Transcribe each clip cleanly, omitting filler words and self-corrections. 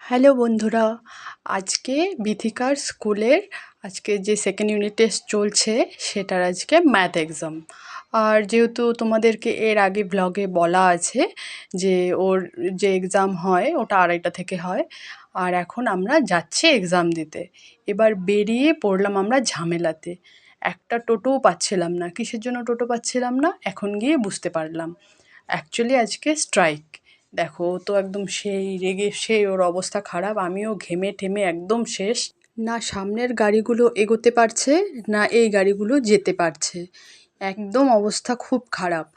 Hello বন্ধুরা, আজকে বিথিকার স্কুলের আজকে যে সেকেন্ড ইউনিট টেস্ট চলছে সেটার আজকে ম্যাথ এক্সাম। আর যেহেতু তোমাদেরকে এর আগে ব্লগে বলা আছে যে ওর যে এক্সাম হয় ওটা 2:30 থেকে হয়, আর এখন আমরা যাচ্ছি এক্সাম দিতে। এবার বেরিয়ে পড়লাম আমরা ঝামেলাতে। একটা টোটোও পাচ্ছিলাম না। কিসের জন্য টোটো পাচ্ছিলাম না এখন গিয়ে বুঝতে পারলাম। অ্যাকচুয়ালি আজকে স্ট্রাইক। দেখো ও তো একদম সেই রেগে সেই ওর অবস্থা খারাপ, আমিও ঘেমে টেমে একদম শেষ। না সামনের গাড়িগুলো এগোতে পারছে না এই গাড়িগুলো যেতে পারছে, একদম অবস্থা খুব খারাপ।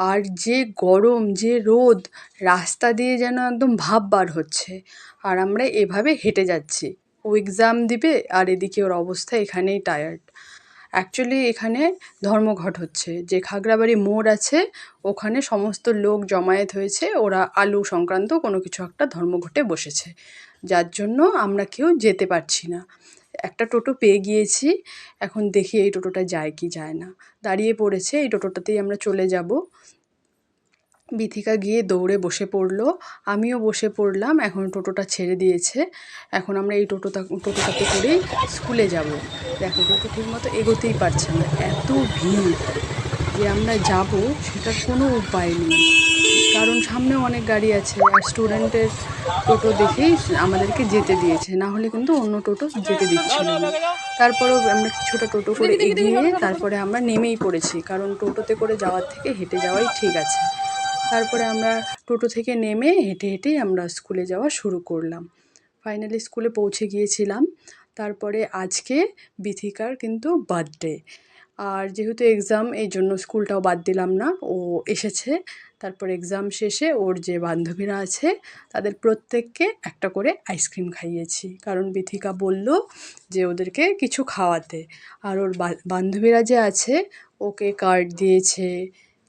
আর যে গরম যে রোদ, রাস্তা দিয়ে যেন একদম ভাপ বার হচ্ছে। আর আমরা এভাবে হেঁটে যাচ্ছি, ও এক্সাম দিবে আর এদিকে ওর অবস্থা এখানেই টায়ার্ড। অ্যাকচুয়ালি এখানে ধর্মঘট হচ্ছে, যে খাগড়াবাড়ি মোড় আছে ওখানে সমস্ত লোক জমায়েত হয়েছে, ওরা আলু সংক্রান্ত কোনো কিছু একটা ধর্মঘটে বসেছে, যার জন্য আমরা কেউ যেতে পারছি না। একটা টোটো পেয়ে গিয়েছি, এখন দেখি এই টোটোটা যায় কি যায় না। দাঁড়িয়ে পড়েছে, এই টোটোটাতেই আমরা চলে যাব। বিথিকা গিয়ে দৌড়ে বসে পড়লো, আমিও বসে পড়লাম। এখন টোটোটা ছেড়ে দিয়েছে, এখন আমরা এই টোটোটাতে করেই স্কুলে যাব। দেখো টোটো ঠিকমতো এগোতেই পারছে না, এত ভিড় যে আমরা যাব সেটার কোনো উপায় নেই। কারণ সামনেও অনেক গাড়ি আছে, আর স্টুডেন্টের টোটো দেখেই আমাদেরকে যেতে দিয়েছে, না হলে কিন্তু অন্য টোটো যেতে দিচ্ছিল না। তারপরেও আমরা কিছুটা টোটো করে এগিয়ে তারপরে আমরা নেমেই পড়েছি, কারণ টোটোতে করে যাওয়ার থেকে হেঁটে যাওয়াই ঠিক আছে। তারপরে আমরা টোটো থেকে নেমে হেঁটে হেঁটেই আমরা স্কুলে যাওয়া শুরু করলাম। ফাইনালি স্কুলে পৌঁছে গিয়েছিলাম। তারপরে আজকে বিথিকার কিন্তু বার্থডে, আর যেহেতু এক্সাম এই জন্য স্কুলটাও বাদ দিলাম না, ও এসেছে। তারপর এক্সাম শেষে ওর যে বান্ধবীরা আছে তাদের প্রত্যেককে একটা করে আইসক্রিম খাইয়েছি, কারণ বিথিকা বলল যে ওদেরকে কিছু খাওয়াতে। আর ওর বান্ধবীরা যে আছে ওকে কার্ড দিয়েছে,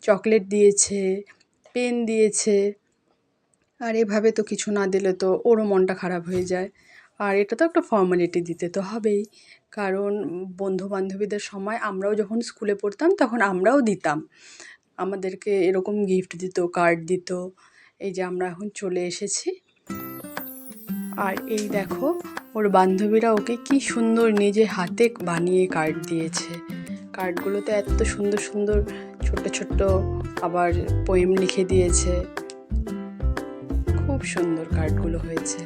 চকলেট দিয়েছে, পেন দিয়েছে। আর এভাবে তো কিছু না দিলে তো ওরও মনটা খারাপ হয়ে যায়। আর এটা তো একটা ফর্মালিটি, দিতে তো হবেই, কারণ বন্ধু বান্ধবীদের সময় আমরাও যখন স্কুলে পড়তাম তখন আমরাও দিতাম, আমাদেরকে এরকম গিফট দিত, কার্ড দিত। এই যে আমরা এখন চলে এসেছি, আর এই দেখো ওর বান্ধবীরা ওকে কি সুন্দর নিজে হাতে বানিয়ে কার্ড দিয়েছে। কার্ডগুলোতে এত সুন্দর সুন্দর ছোট্ট ছোট্ট আবার পোয়েম লিখে দিয়েছে, খুব সুন্দর কার্ডগুলো হয়েছে।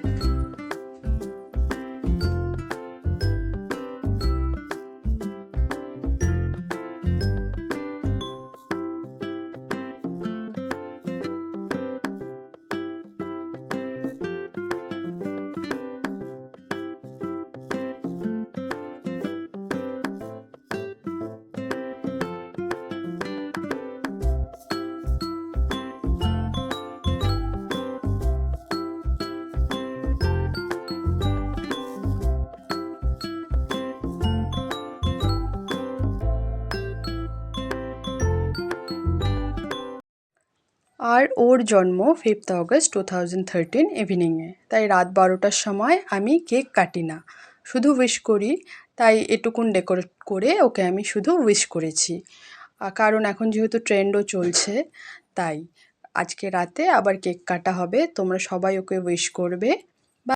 আর ওর জন্ম 5th অগস্ট 2013 ইভিনিংয়ে, তাই রাত 12টার সময় আমি কেক কাটি না, শুধু উইশ করি। তাই এটুকুন ডেকোরেট করে ওকে আমি শুধু উইশ করেছি। কারণ এখন যেহেতু ট্রেন্ডও চলছে, তাই আজকে রাতে আবার কেক কাটা হবে, তোমরা সবাই ওকে উইশ করবে।